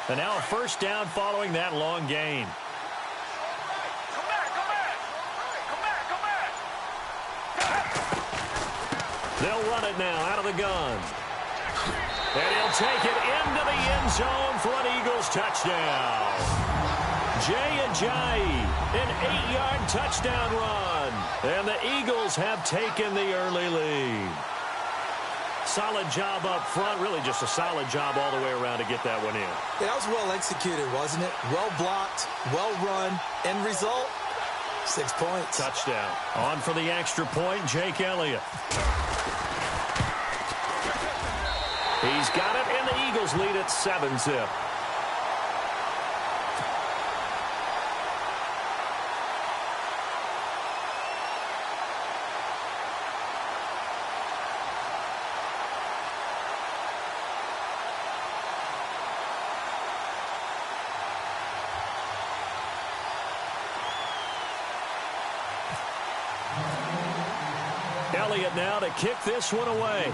And now a first down following that long gain. They'll run it now out of the gun. And he'll take it into the end zone for an Eagles touchdown. Jay Ajayi, an 8-yard touchdown run. And the Eagles have taken the early lead. Solid job up front, really just a solid job all the way around to get that one in. Yeah, that was well executed, wasn't it? Well blocked, well run. End result, 6 points. Touchdown. On for the extra point, Jake Elliott. He's got it, and the Eagles lead at 7-zip. Elliott now to kick this one away.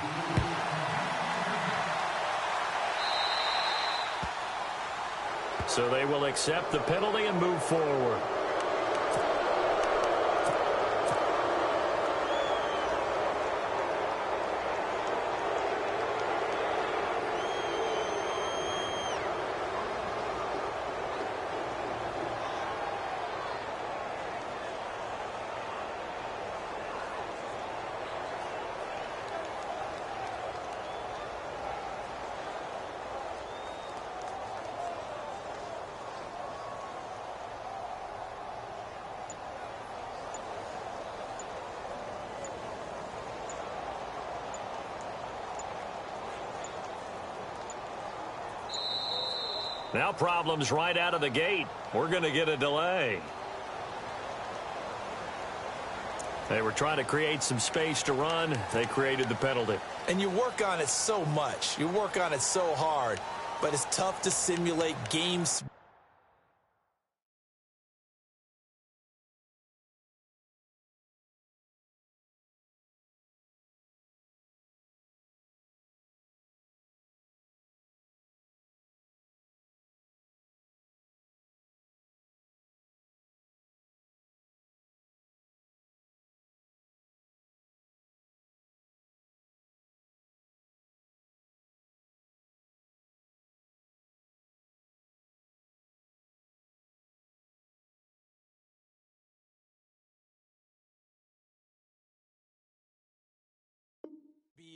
So they will accept the penalty and move forward. Now problems right out of the gate. We're going to get a delay. They were trying to create some space to run. They created the penalty. And you work on it so much. You work on it so hard. But it's tough to simulate games.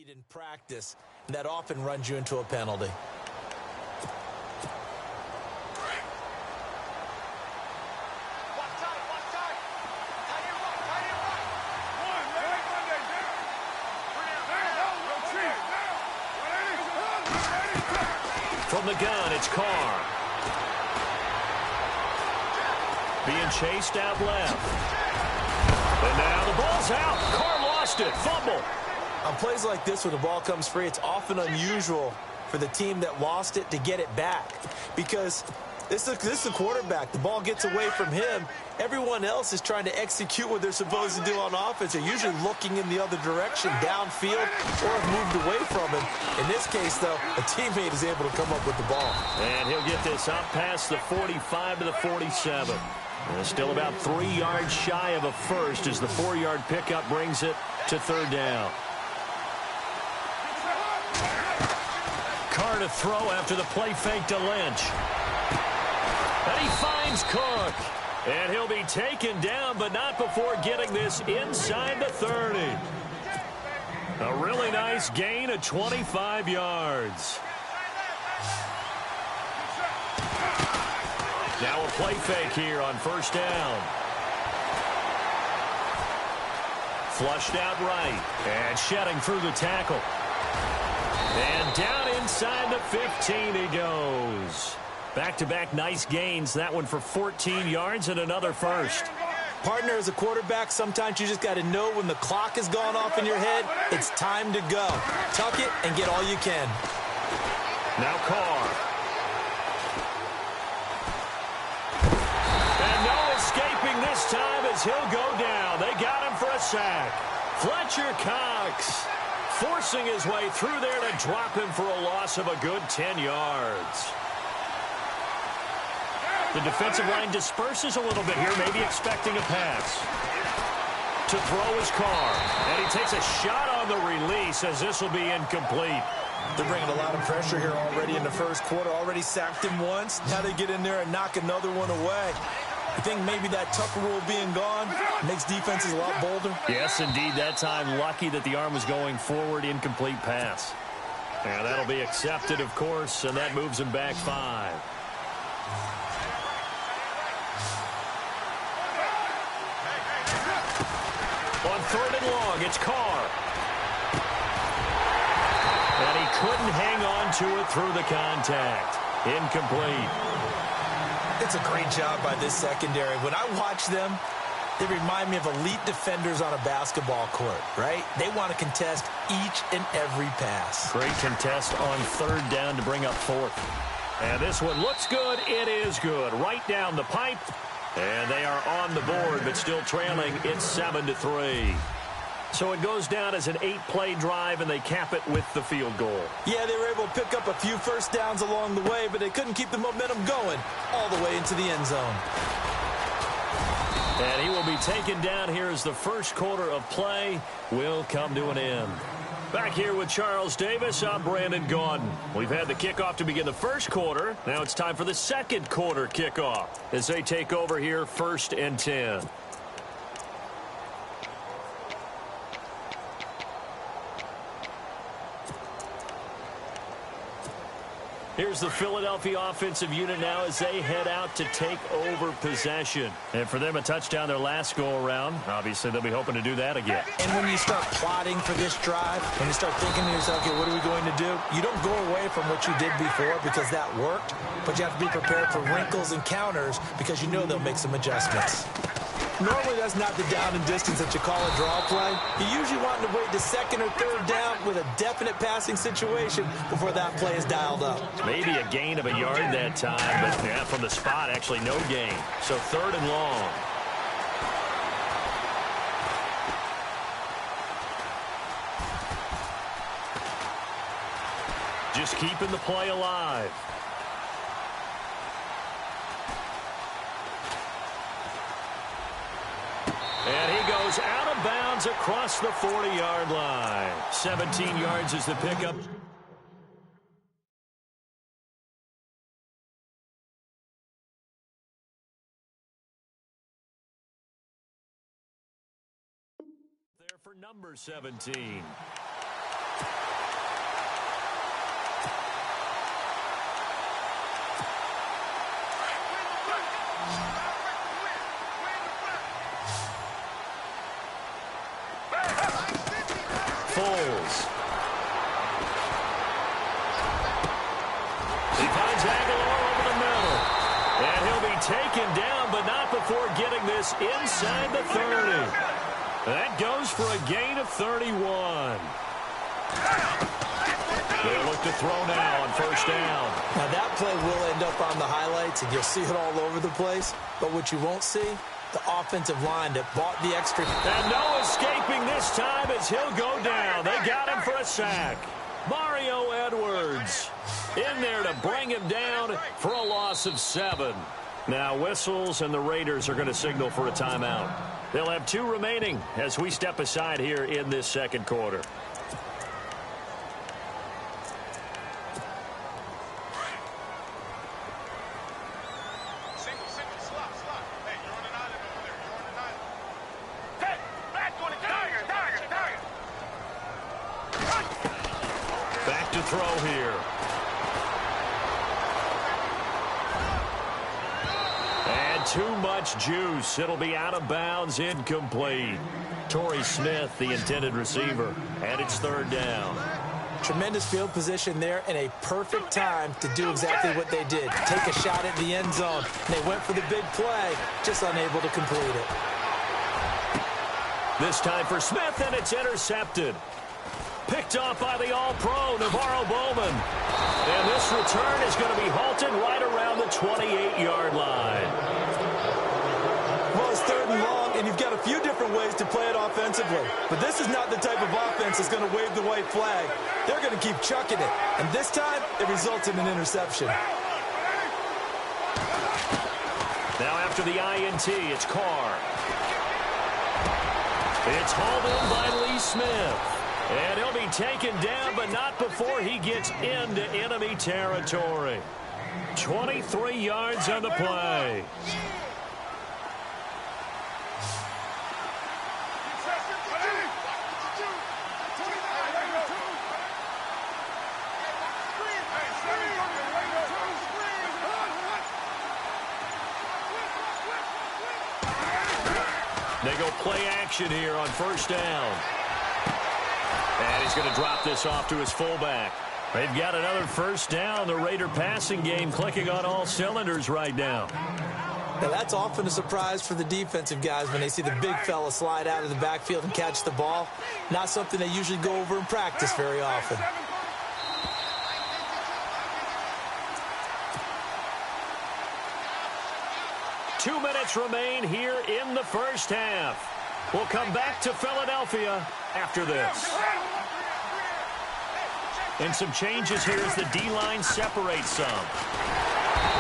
In practice, and that often runs you into a penalty. From the gun, it's Carr. Being chased out left. And now the ball's out. Carr lost it. Fumble. On plays like this, when the ball comes free, it's often unusual for the team that lost it to get it back. Because this is the quarterback. The ball gets away from him. Everyone else is trying to execute what they're supposed to do on offense. They're usually looking in the other direction, downfield, or have moved away from him. In this case, though, a teammate is able to come up with the ball. And he'll get this up past the 45 to the 47. And still about 3 yards shy of a first as the 4-yard pickup brings it to third down. Carr to throw after the play fake to Lynch. And he finds Cook. And he'll be taken down, but not before getting this inside the 30. A really nice gain of 25 yards. Now a play fake here on first down. Flushed out right. And shedding through the tackle. And down inside the 15 he goes. Back-to-back nice gains. That one for 14 yards and another first. Partner, as a quarterback, sometimes you just got to know when the clock has gone off in your head, it's time to go. Tuck it and get all you can. Now Carr. And no escaping this time as he'll go down. They got him for a sack. Fletcher Cox forcing his way through there to drop him for a loss of a good 10 yards. The defensive line disperses a little bit here, maybe expecting a pass. To throw his Carr. And he takes a shot on the release as this will be incomplete. They're bringing a lot of pressure here already in the first quarter. Already sacked him once. Now they get in there and knock another one away. I think maybe that Tucker rule being gone makes defenses a lot bolder. Yes, indeed. That time, lucky that the arm was going forward. Incomplete pass. And that'll be accepted, of course, and that moves him back 5. On 3rd and long, it's Carr. And he couldn't hang on to it through the contact. Incomplete. It's a great job by this secondary. When I watch them, they remind me of elite defenders on a basketball court, right? They want to contest each and every pass. Great contest on 3rd down to bring up 4th. And this one looks good. It is good. Right down the pipe. And they are on the board, but still trailing. It's 7-3. So it goes down as an 8-play drive, and they cap it with the field goal. Yeah, they were able to pick up a few first downs along the way, but they couldn't keep the momentum going all the way into the end zone. And he will be taken down here as the first quarter of play will come to an end. Back here with Charles Davis, I'm Brandon Gaudin. We've had the kickoff to begin the first quarter. Now it's time for the second quarter kickoff as they take over here 1st and 10. Here's the Philadelphia offensive unit now as they head out to take over possession. And for them, a touchdown their last go-around. Obviously, they'll be hoping to do that again. And when you start plotting for this drive, when you start thinking to yourself, okay, what are we going to do? You don't go away from what you did before because that worked, but you have to be prepared for wrinkles and counters because you know they'll make some adjustments. Normally, that's not the down and distance that you call a draw play. You usually want to wait to 2nd or 3rd down with a definite passing situation before that play is dialed up. Maybe a gain of a yard that time, but yeah, from the spot, actually no gain. So 3rd and long. Just keeping the play alive. And he goes out of bounds across the 40-yard line. 17 yards is the pickup. There for number 17. Foles. He finds Aguilar over the middle. And he'll be taken down, but not before getting this inside the 30. That goes for a gain of 31. They'll look to throw now on 1st down. Now that play will end up on the highlights, and you'll see it all over the place. But what you won't see, the offensive line that bought the extra. And no escaping this time as he'll go down. They got him for a sack. Mario Edwards in there to bring him down for a loss of 7. Now whistles, and the Raiders are going to signal for a timeout. They'll have 2 remaining as we step aside here in this second quarter. Back to throw here. And too much juice. It'll be out of bounds, incomplete. Torrey Smith, the intended receiver, and it's 3rd down. Tremendous field position there and a perfect time to do exactly what they did. Take a shot at the end zone. And they went for the big play, just unable to complete it. This time for Smith, and it's intercepted. Picked off by the All-Pro, Navarro Bowman. And this return is going to be halted right around the 28-yard line. Well, it's 3rd and long, and you've got a few different ways to play it offensively. But this is not the type of offense that's going to wave the white flag. They're going to keep chucking it. And this time, it results in an interception. Now after the INT, it's Carr. It's hauled in by Lee Smith. And he'll be taken down, but not before he gets into enemy territory. 23 yards on the play. They go play action here on first down. And he's going to drop this off to his fullback. They've got another first down. The Raider passing game clicking on all cylinders right now. Now that's often a surprise for the defensive guys when they see the big fella slide out of the backfield and catch the ball. Not something they usually go over in practice very often. Two minutes remain here in the first half. We'll come back to Philadelphia after this. And some changes here as the D-line separates some.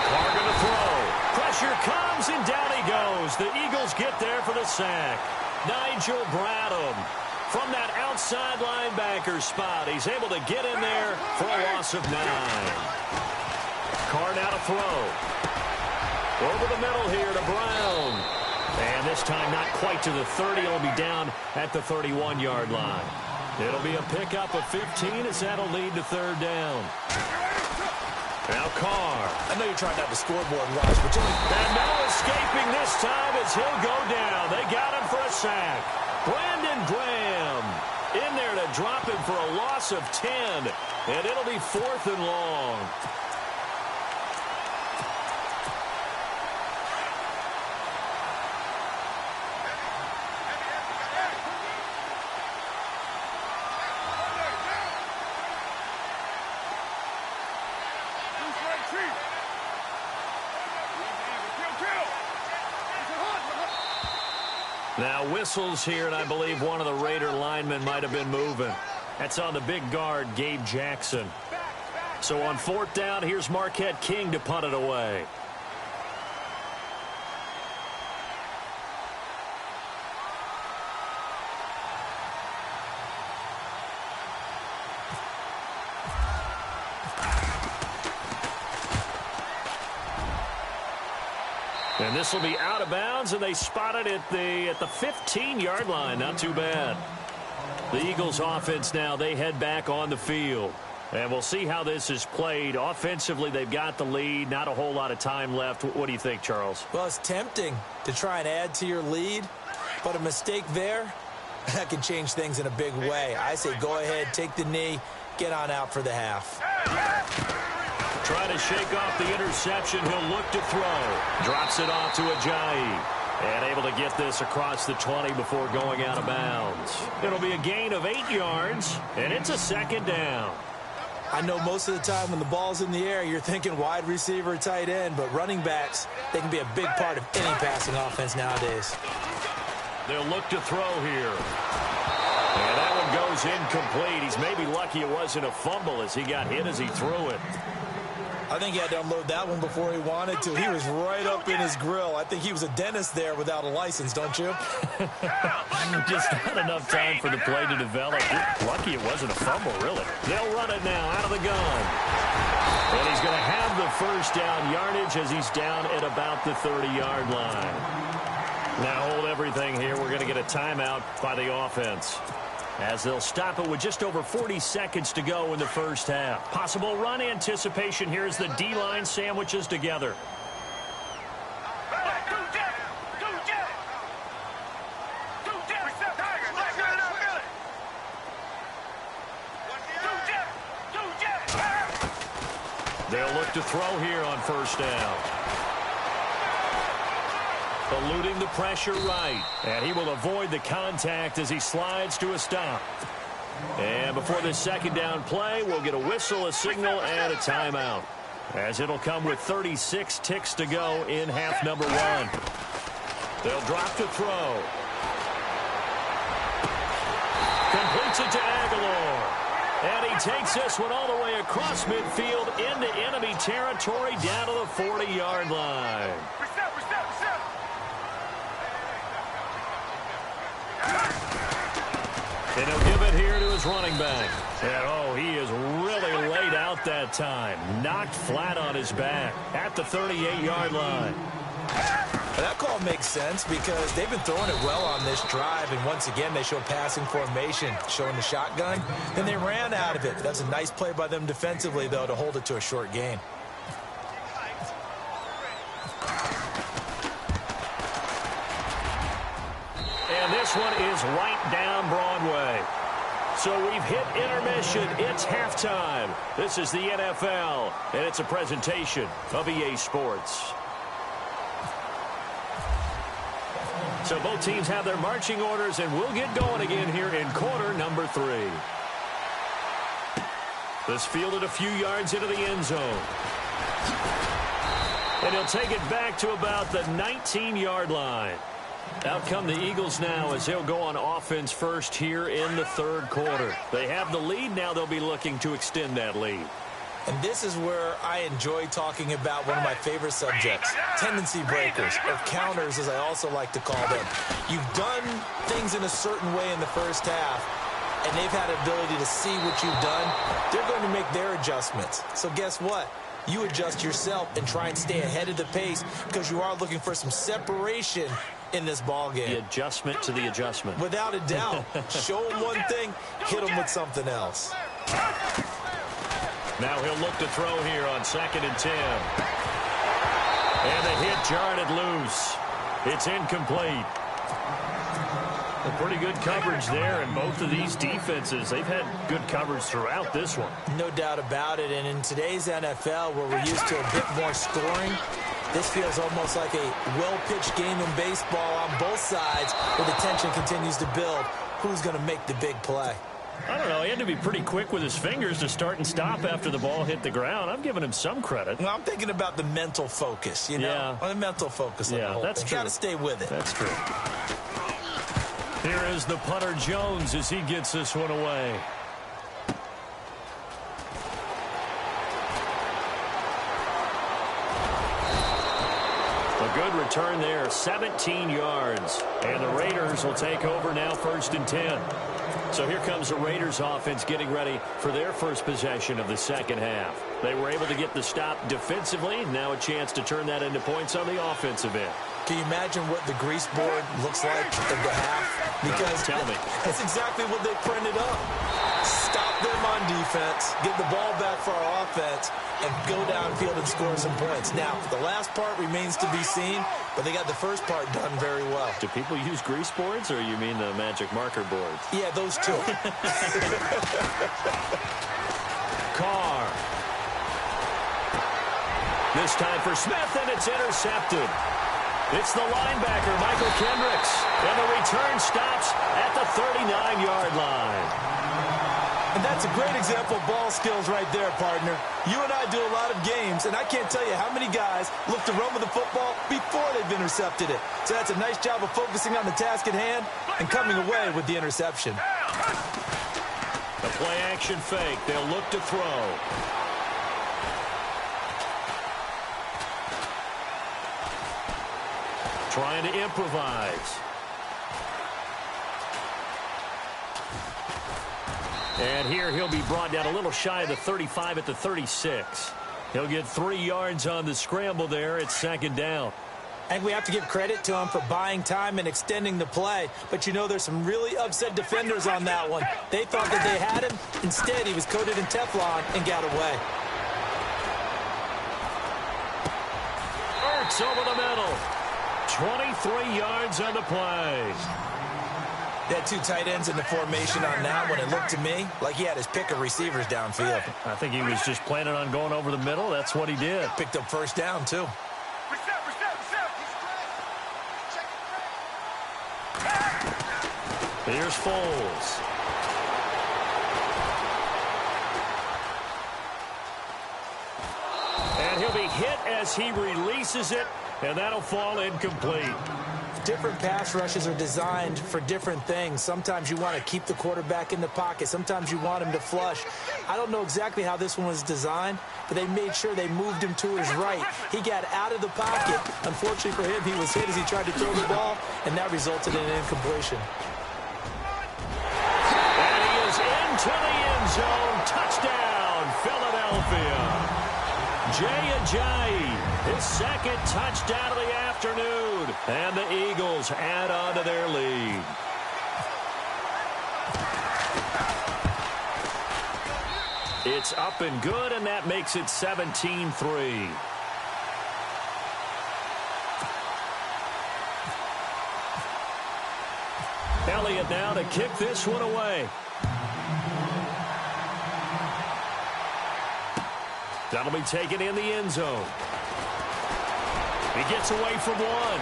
Carr going to throw. Pressure comes, and down he goes. The Eagles get there for the sack. Nigel Bradham from that outside linebacker spot. He's able to get in there for a loss of 9. Carr now to throw. Over the middle here to Brown. And this time not quite to the 30. It'll be down at the 31-yard line. It'll be a pickup of 15 as that'll lead to third down. Now Carr. I know you're trying not to scoreboard watch, but and no escaping this time as he'll go down. They got him for a sack. Brandon Graham in there to drop him for a loss of 10. And it'll be 4th and long. Now whistles here, and I believe one of the Raider linemen might have been moving. That's on the big guard, Gabe Jackson. So on 4th down, here's Marquette King to punt it away. And this will be out of bounds, and they spot it at the 15-yard line. Not too bad. The Eagles offense now, they head back on the field. And we'll see how this is played. Offensively, they've got the lead. Not a whole lot of time left. What do you think, Charles? Well, it's tempting to try and add to your lead, but a mistake there, that can change things in a big way. I say go ahead, take the knee, get on out for the half. Trying to shake off the interception. He'll look to throw. Drops it off to Ajayi. And able to get this across the 20 before going out of bounds. It'll be a gain of 8 yards, and it's a 2nd down. I know most of the time when the ball's in the air, you're thinking wide receiver, tight end, but running backs, they can be a big part of any passing offense nowadays. They'll look to throw here. And that one goes incomplete. He's maybe lucky it wasn't a fumble as he got hit as he threw it. I think he had to unload that one before he wanted to. He was right up in his grill. I think he was a dentist there without a license, don't you? Just not enough time for the play to develop. Lucky it wasn't a fumble, really. They'll run it now out of the gun. And he's going to have the first down yardage as he's down at about the 30-yard line. Now hold everything here. We're going to get a timeout by the offense, as they'll stop it with just over 40 seconds to go in the first half. Possible run anticipation here as the D-line sandwiches together. They'll look to throw here on first down. Eluding the pressure right. And he will avoid the contact as he slides to a stop. And before this 2nd down play, we'll get a whistle, a signal, and a timeout, as it'll come with 36 ticks to go in half number 1. They'll drop to throw. Completes it to Aguilar. And he takes this one all the way across midfield into enemy territory down to the 40-yard line. And he'll give it here to his running back. And, oh, he is really laid out that time. Knocked flat on his back at the 38-yard line. That call makes sense because they've been throwing it well on this drive, and once again they show passing formation, showing the shotgun. Then they ran out of it. That's a nice play by them defensively, though, to hold it to a short gain. And this one is right down Broadway. So we've hit intermission. It's halftime. This is the NFL, and it's a presentation of EA Sports. So both teams have their marching orders, and we'll get going again here in quarter number 3. This fielded a few yards into the end zone. And he'll take it back to about the 19-yard line. Out come the Eagles now as they'll go on offense first here in the third quarter. They have the lead. Now they'll be looking to extend that lead. And this is where I enjoy talking about one of my favorite subjects, tendency breakers, or counters as I also like to call them. You've done things in a certain way in the first half, and they've had the ability to see what you've done. They're going to make their adjustments. So guess what? You adjust yourself and try and stay ahead of the pace because you are looking for some separation in this ball game. The adjustment to the adjustment. Without a doubt. Show them one thing, hit them with something else. Now he'll look to throw here on 2nd and 10. And the hit jarred it loose. It's incomplete. A pretty good coverage there, and both of these defenses, they've had good coverage throughout this one. No doubt about it, and in today's NFL, where we're used to a bit more scoring, this feels almost like a well-pitched game in baseball on both sides, where the tension continues to build. Who's going to make the big play? I don't know. He had to be pretty quick with his fingers to start and stop after the ball hit the ground. I'm giving him some credit. Well, I'm thinking about the mental focus, you know? Yeah. The mental focus on the whole that's thing. true. Got to stay with it. That's true. Here is the punter Jones as he gets this one away. A good return there, 17 yards. And the Raiders will take over now 1st and 10. So here comes the Raiders offense getting ready for their first possession of the second half. They were able to get the stop defensively. Now a chance to turn that into points on the offensive end. Can you imagine what the grease board looks like at the half? Because tell me. That's exactly what they printed up. Stop them on defense, get the ball back for our offense, and go downfield and score some points. Now, the last part remains to be seen, but they got the first part done very well. Do people use grease boards, or you mean the magic marker boards? Yeah, those two. Carr. This time for Smith, and it's intercepted. It's the linebacker, Michael Kendricks, and the return stops at the 39-yard line. And that's a great example of ball skills right there, partner. You and I do a lot of games, and I can't tell you how many guys look to run with the football before they've intercepted it. So that's a nice job of focusing on the task at hand and coming away with the interception. The play-action fake. They'll look to throw. Trying to improvise. And here he'll be brought down a little shy of the 35 at the 36. He'll get 3 yards on the scramble there. It's 2nd down. And we have to give credit to him for buying time and extending the play. But, you know, there's some really upset defenders on that one. They thought that they had him. Instead, he was coated in Teflon and got away. Ertz over the middle. 23 yards on the play. They had 2 tight ends in the formation on that one. It looked to me like he had his pick of receivers downfield. I think he was just planning on going over the middle. That's what he did. Picked up first down, too. Here's Foles. And he'll be hit as he releases it, and that'll fall incomplete. Different pass rushes are designed for different things. Sometimes you want to keep the quarterback in the pocket. Sometimes you want him to flush. I don't know exactly how this one was designed, but they made sure they moved him to his right. He got out of the pocket. Unfortunately for him, he was hit as he tried to throw the ball, and that resulted in an incompletion. to the end zone. Touchdown, Philadelphia. Jay Ajayi, his second touchdown of the afternoon. And the Eagles add on to their lead. It's up and good, and that makes it 17-3. Elliott now to kick this one away. That'll be taken in the end zone. He gets away from one.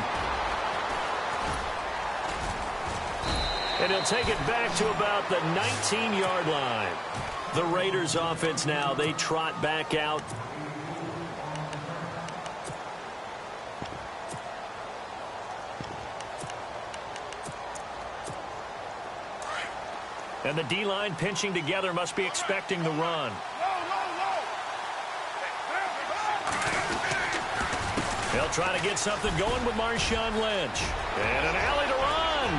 And he'll take it back to about the 19-yard line. The Raiders offense now, they trot back out. And the D-line pinching together, must be expecting the run. They'll try to get something going with Marshawn Lynch. And an alley to run.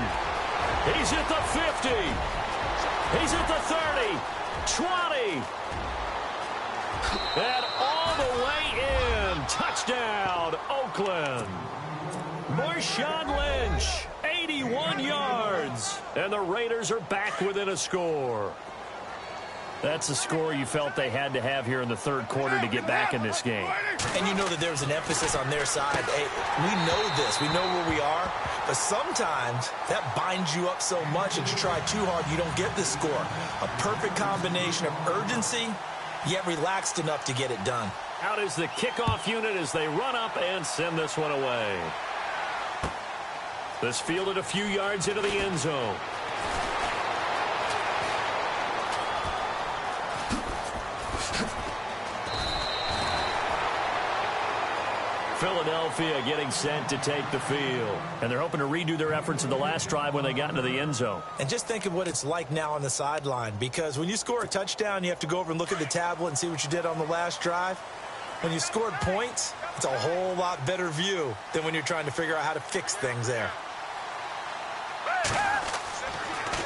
He's at the 50. He's at the 30. 20. And all the way in. Touchdown, Oakland. Marshawn Lynch, 81 yards. And the Raiders are back within a score. That's a score you felt they had to have here in the third quarter to get back in this game. And you know that there's an emphasis on their side. Hey, we know this. We know where we are. But sometimes that binds you up so much that you try too hard, you don't get the score. A perfect combination of urgency, yet relaxed enough to get it done. Out is the kickoff unit as they run up and send this one away. This fielded a few yards into the end zone. Philadelphia getting set to take the field. And they're hoping to redo their efforts in the last drive when they got into the end zone. And just think of what it's like now on the sideline, because when you score a touchdown, you have to go over and look at the tablet and see what you did on the last drive. When you scored points, it's a whole lot better view than when you're trying to figure out how to fix things there.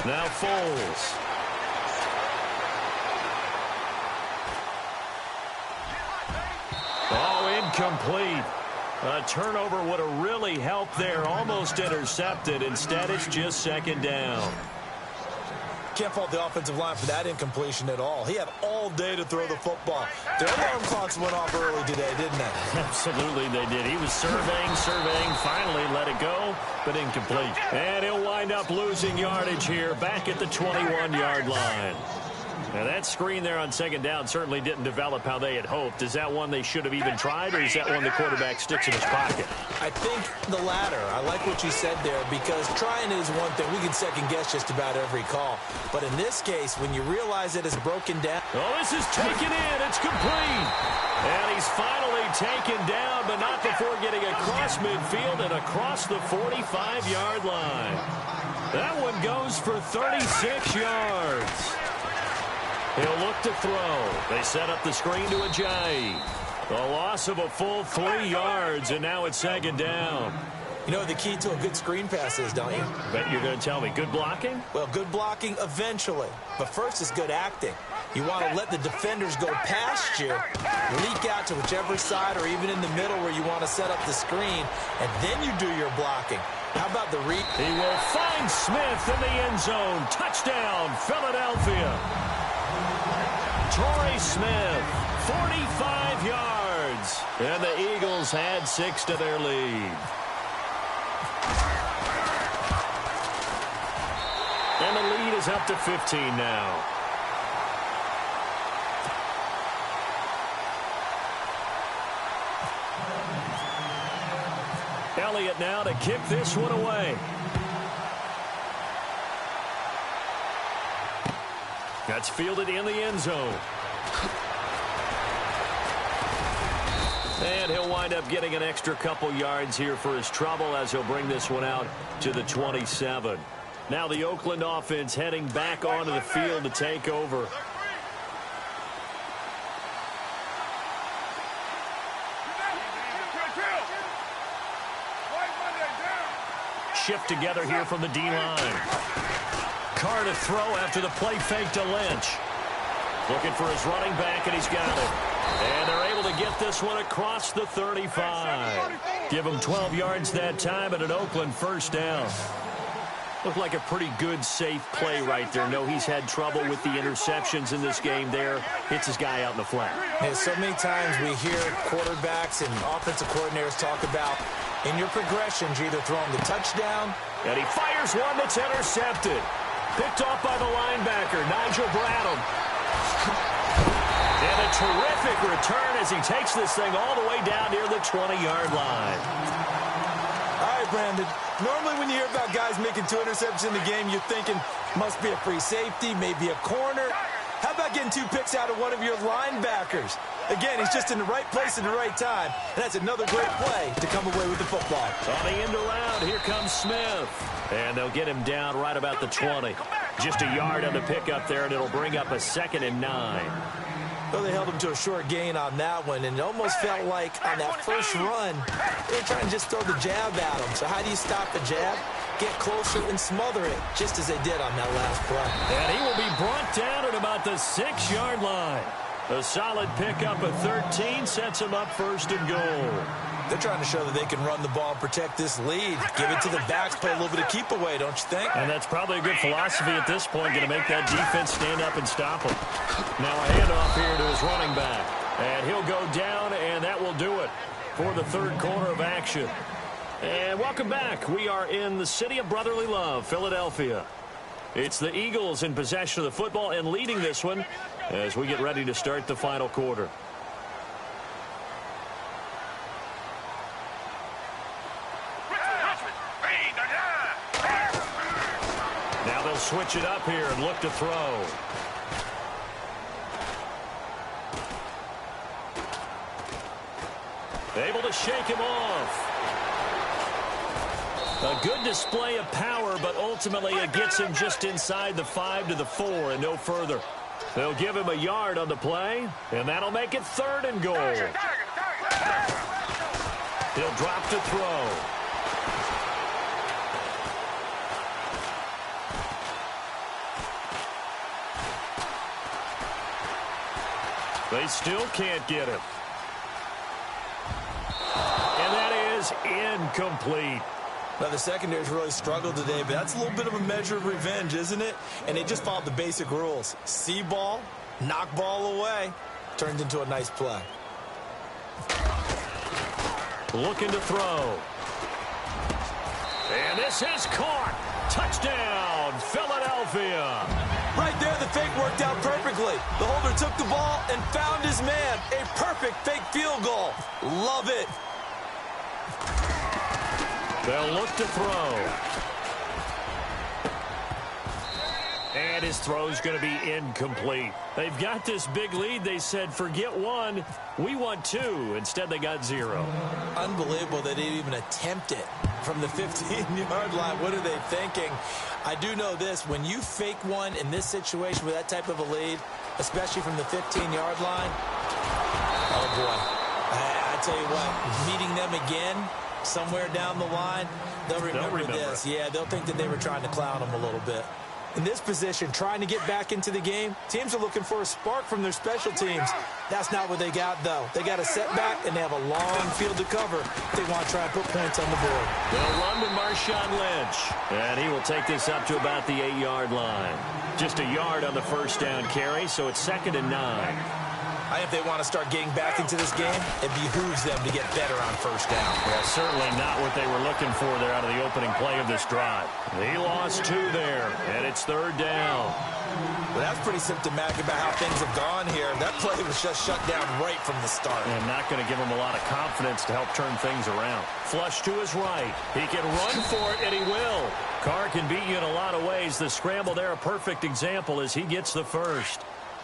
Now Foles. Oh, incomplete. A turnover would have really helped there. Almost intercepted. Instead, it's just second down. Can't fault the offensive line for that incompletion at all. He had all day to throw the football. Their alarm clocks went off early today, didn't they? Absolutely, they did. He was surveying, finally let it go, but incomplete. And he'll wind up losing yardage here back at the 21-yard line. Now, that screen there on second down certainly didn't develop how they had hoped. Is that one they should have even tried, or is that one the quarterback sticks in his pocket? I think the latter. I like what you said there, because trying is one thing. We can second-guess just about every call. But in this case, when you realize it is broken down. Oh, this is taken in. It's complete. And he's finally taken down, but not before getting across midfield and across the 45-yard line. That one goes for 36 yards. He'll look to throw. They set up the screen to Ajayi. A loss of a full 3 yards, and now it's second down. You know what the key to a good screen pass is, don't you? Bet you're going to tell me. Good blocking? Well, good blocking eventually. But first is good acting. You want to let the defenders go past you, leak out to whichever side or even in the middle where you want to set up the screen, and then you do your blocking. How about the read? He will find Smith in the end zone. Touchdown, Philadelphia. Torrey Smith, 45 yards. And the Eagles add 6 to their lead. And the lead is up to 15 now. Elliott now to kick this one away. That's fielded in the end zone. And he'll wind up getting an extra couple yards here for his trouble as he'll bring this one out to the 27. Now the Oakland offense heading back onto the field to take over. Shift together here from the D-line. Carr to throw after the play fake to Lynch. Looking for his running back, and he's got it. And they're able to get this one across the 35. Give him 12 yards that time and an Oakland first down. Looked like a pretty good, safe play right there. No, he's had trouble with the interceptions in this game there. Hits his guy out in the flat. Yeah, so many times we hear quarterbacks and offensive coordinators talk about in your progressions, you're either throwing the touchdown. And he fires one that's intercepted. Picked off by the linebacker, Nigel Bradham. And a terrific return as he takes this thing all the way down near the 20-yard line. All right, Brandon. Normally when you hear about guys making 2 interceptions in the game, you're thinking must be a free safety, maybe a corner. How about getting 2 picks out of one of your linebackers? Again, he's just in the right place at the right time. And that's another great play to come away with the football. On the end around, here comes Smith. And they'll get him down right about the 20. Just a yard on the pickup there, and it'll bring up a 2nd and 9. Well, they held him to a short gain on that one, and it almost felt like on that first run, they were trying to just throw the jab at him. So how do you stop the jab? Get closer and smother it, just as they did on that last play. And he will be brought down at about the 6-yard line. A solid pickup of 13 sets him up 1st and goal. They're trying to show that they can run the ball and protect this lead. Give it to the backs, play a little bit of keep away, don't you think? And that's probably a good philosophy at this point, going to make that defense stand up and stop him. Now a handoff here to his running back. And he'll go down, and that will do it for the 3rd quarter of action. And welcome back. We are in the city of brotherly love, Philadelphia. It's the Eagles in possession of the football and leading this one as we get ready to start the final quarter. Now they'll switch it up here and look to throw. Able to shake him off. A good display of power, but ultimately it gets him just inside the 5 to the 4 and no further. They'll give him a yard on the play, and that'll make it 3rd and goal. He'll drop to throw. They still can't get him. And that is incomplete. Now, the secondary's really struggled today, but that's a little bit of a measure of revenge, isn't it? And they just followed the basic rules. See ball, knock ball away. Turned into a nice play. Looking to throw. And this is caught. Touchdown, Philadelphia. Right there, the fake worked out perfectly. The holder took the ball and found his man. A perfect fake field goal. Love it. They'll look to throw. And his throw's going to be incomplete. They've got this big lead. They said, forget 1, we want 2. Instead, they got 0. Unbelievable they didn't even attempt it from the 15-yard line. What are they thinking? I do know this. When you fake one in this situation with that type of a lead, especially from the 15-yard line, oh, boy. I tell you what, meeting them again somewhere down the line, they'll remember this. Yeah, they'll think that they were trying to clown them a little bit. In this position, trying to get back into the game, teams are looking for a spark from their special teams. That's not what they got, though. They got a setback, and they have a long field to cover if they want to try and put points on the board. They'll run to Marshawn Lynch, and he will take this up to about the 8-yard line. Just a yard on the first down carry, so it's 2nd and 9. I think if they want to start getting back into this game, it behooves them to get better on first down. Well, certainly not what they were looking for there out of the opening play of this drive. He lost 2 there, and it's 3rd down. Well, that's pretty symptomatic about how things have gone here. That play was just shut down right from the start. And not going to give him a lot of confidence to help turn things around. Flush to his right. He can run for it, and he will. Carr can beat you in a lot of ways. The scramble there, a perfect example as he gets the first.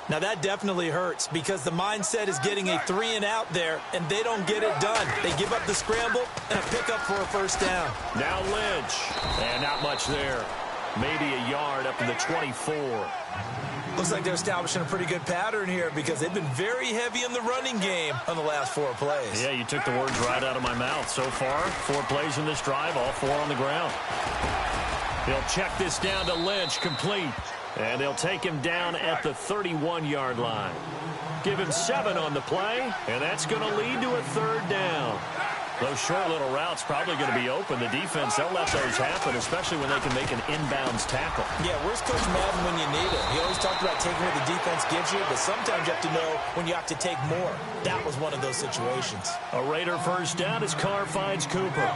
Now, that definitely hurts because the mindset is getting a 3-and-out there, and they don't get it done. They give up the scramble and a pickup for a first down. Now Lynch. And not much there. Maybe a yard up to the 24. Looks like they're establishing a pretty good pattern here because they've been very heavy in the running game on the last 4 plays. Yeah, you took the words right out of my mouth. So far, 4 plays in this drive, all 4 on the ground. He'll check this down to Lynch, complete. And they'll take him down at the 31-yard line. Give him 7 on the play, and that's going to lead to a 3rd down. Those short little routes probably going to be open. The defense, they'll let those happen, especially when they can make an inbounds tackle. Yeah, where's Coach Madden when you need him? He always talked about taking what the defense gives you, but sometimes you have to know when you have to take more. That was one of those situations. A Raider 1st down as Carr finds Cooper.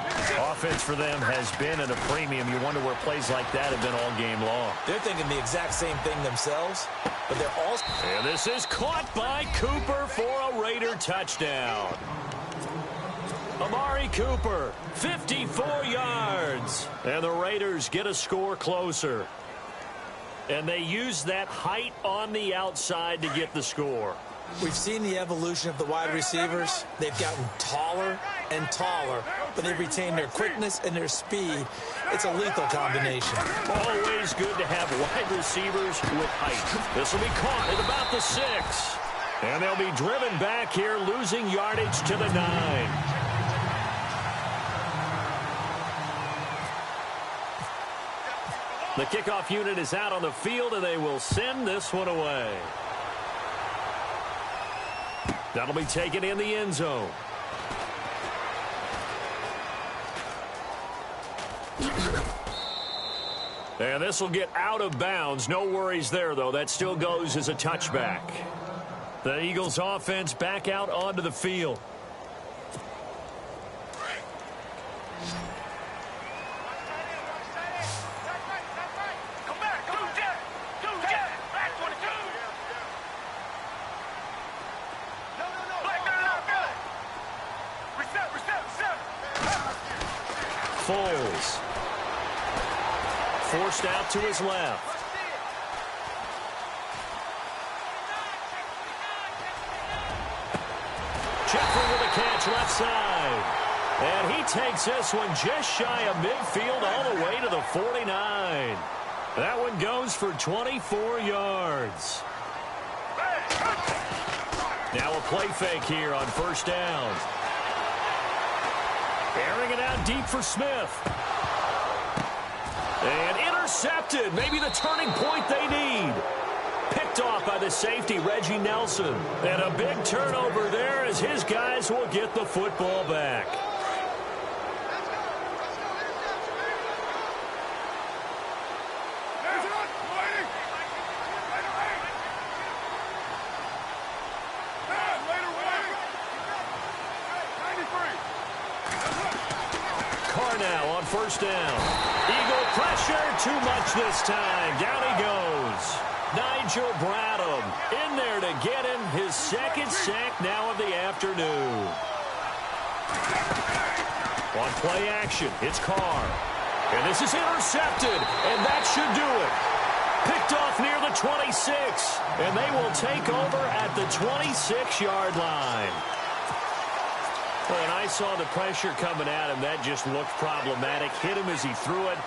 Offense for them has been at a premium. You wonder where plays like that have been all game long. They're thinking the exact same thing themselves, but they're also... And this is caught by Cooper for a Raider touchdown. Amari Cooper, 54 yards. And the Raiders get a score closer. And they use that height on the outside to get the score. We've seen the evolution of the wide receivers. They've gotten taller and taller, but they've retained their quickness and their speed. It's a lethal combination. Always good to have wide receivers with height. This will be caught at about the 6. And they'll be driven back here, losing yardage to the 9. The kickoff unit is out on the field, and they will send this one away. That'll be taken in the end zone. And this will get out of bounds. No worries there, though. That still goes as a touchback. The Eagles offense back out onto the field. Foles. Forced out to his left. Jeffrey with a catch left side. And he takes this one just shy of midfield all the way to the 49. That one goes for 24 yards. Now a play fake here on 1st down. Airing it out deep for Smith. And intercepted. Maybe the turning point they need. Picked off by the safety, Reggie Nelson. And a big turnover there as his guys will get the football back. Now on 1st down. Eagle pressure, too much this time. Down he goes. Nigel Bradham in there to get him his 2nd sack now of the afternoon. On play action, it's Carr. And this is intercepted, and that should do it. Picked off near the 26, and they will take over at the 26-yard line. When I saw the pressure coming at him, that just looked problematic. Hit him as he threw it,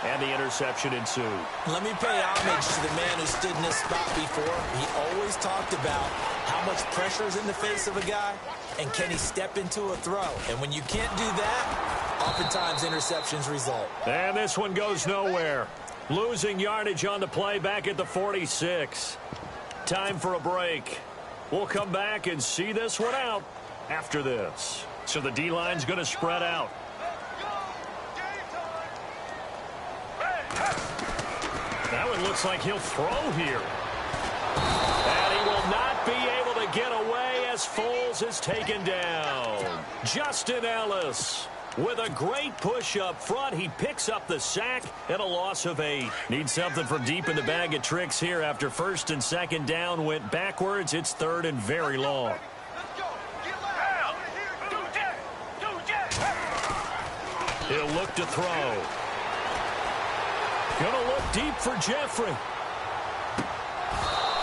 and the interception ensued. Let me pay homage to the man who stood in this spot before. He always talked about how much pressure is in the face of a guy, and can he step into a throw. And when you can't do that, oftentimes interceptions result. And this one goes nowhere. Losing yardage on the play back at the 46. Time for a break. We'll come back and see this one out after this. So the D-line's going to spread out. That one looks like he'll throw here. And he will not be able to get away as Foles is taken down. Justin Ellis with a great push up front. He picks up the sack and a loss of 8. Need something from deep in the bag of tricks here after 1st and 2nd down went backwards. It's 3rd and very long. He'll look to throw. Gonna look deep for Jeffrey.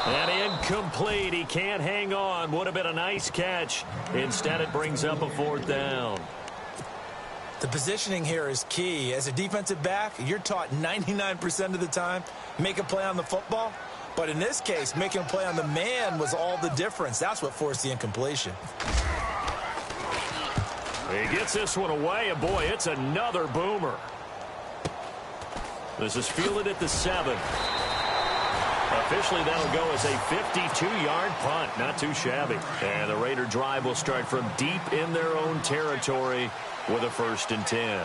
And incomplete. He can't hang on. Would have been a nice catch. Instead, it brings up a 4th down. The positioning here is key. As a defensive back, you're taught 99% of the time, make a play on the football. But in this case, making a play on the man was all the difference. That's what forced the incompletion. He gets this one away, and boy, it's another boomer. This is fielded at the 7. Officially, that'll go as a 52-yard punt. Not too shabby. And the Raider drive will start from deep in their own territory with a 1st and 10.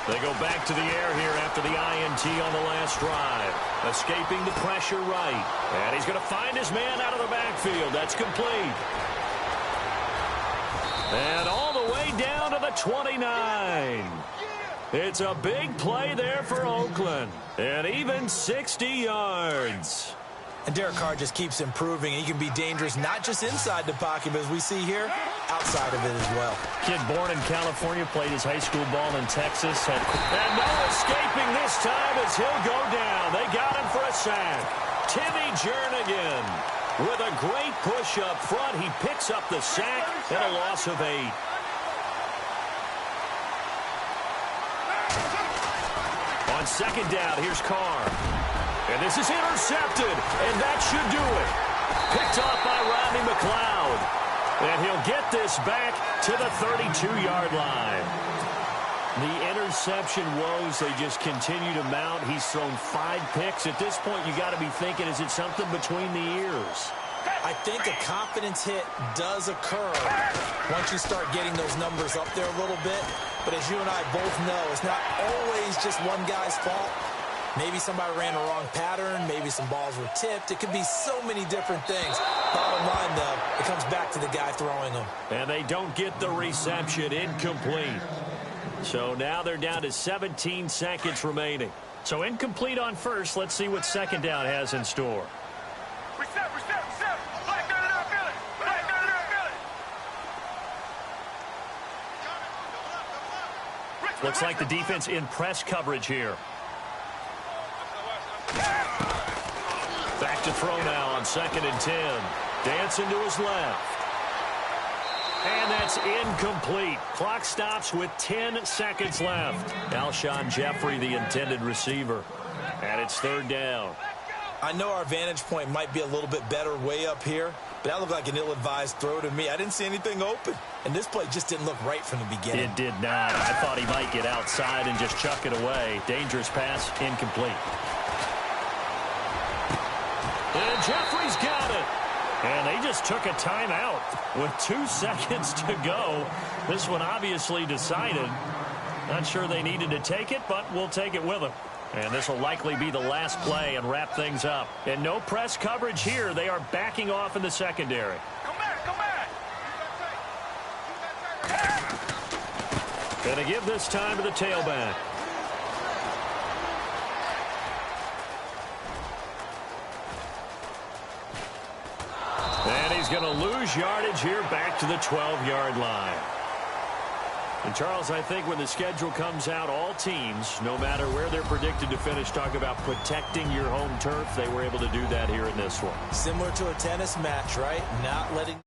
They go back to the air here after the INT on the last drive. Escaping the pressure right. And he's going to find his man out of the backfield. That's complete. And all the way down to the 29. It's a big play there for Oakland. And even 60 yards. And Derek Carr just keeps improving. He can be dangerous not just inside the pocket, but as we see here, outside of it as well. Kid born in California, played his high school ball in Texas. And no escaping this time as he'll go down. They got him for a sack. Timmy Jernigan with a great push up front. He picks up the sack and a loss of 8. On 2nd down, here's Carr. And this is intercepted, and that should do it. Picked off by Rodney McLeod. And he'll get this back to the 32-yard line. The interception woes, they just continue to mount. He's thrown 5 picks. At this point, you got to be thinking, is it something between the ears? I think a confidence hit does occur once you start getting those numbers up there a little bit. But as you and I both know, it's not always just one guy's fault. Maybe somebody ran a wrong pattern. Maybe some balls were tipped. It could be so many different things. Bottom line, though, it comes back to the guy throwing them. And they don't get the reception. Incomplete. So now they're down to 17 seconds remaining. So incomplete on first. Let's see what 2nd down has in store. Looks like the defense in press coverage here. Back to throw now on 2nd and 10. Dancing to his left. And that's incomplete. Clock stops with 10 seconds left. Alshon Jeffrey, the intended receiver. And it's 3rd down. I know our vantage point might be a little bit better way up here, but that looked like an ill-advised throw to me. I didn't see anything open. And this play just didn't look right from the beginning. It did not. I thought he might get outside and just chuck it away. Dangerous pass, incomplete. And Jeffrey's got it. And they just took a timeout with 2 seconds to go. This one obviously decided. Not sure they needed to take it, but we'll take it with them. And this will likely be the last play and wrap things up. And no press coverage here. They are backing off in the secondary. Come back. Going to give this time to the tailback. And he's going to lose yardage here back to the 12-yard line. And, Charles, I think when the schedule comes out, all teams, no matter where they're predicted to finish, talk about protecting your home turf. They were able to do that here in this one. Similar to a tennis match, right? Not letting